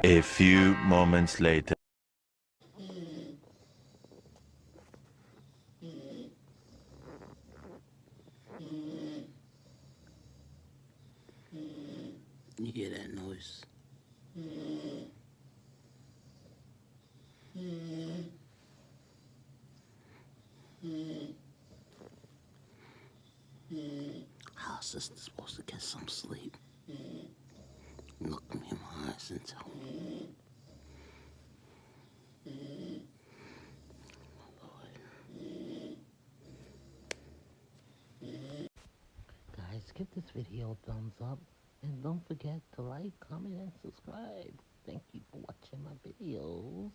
A few moments later. You hear that noise? How is sister supposed to get some sleep? Look me in my eyes and tell me. Guys, give this video a thumbs up and don't forget to like, comment, and subscribe. Thank you for watching my videos.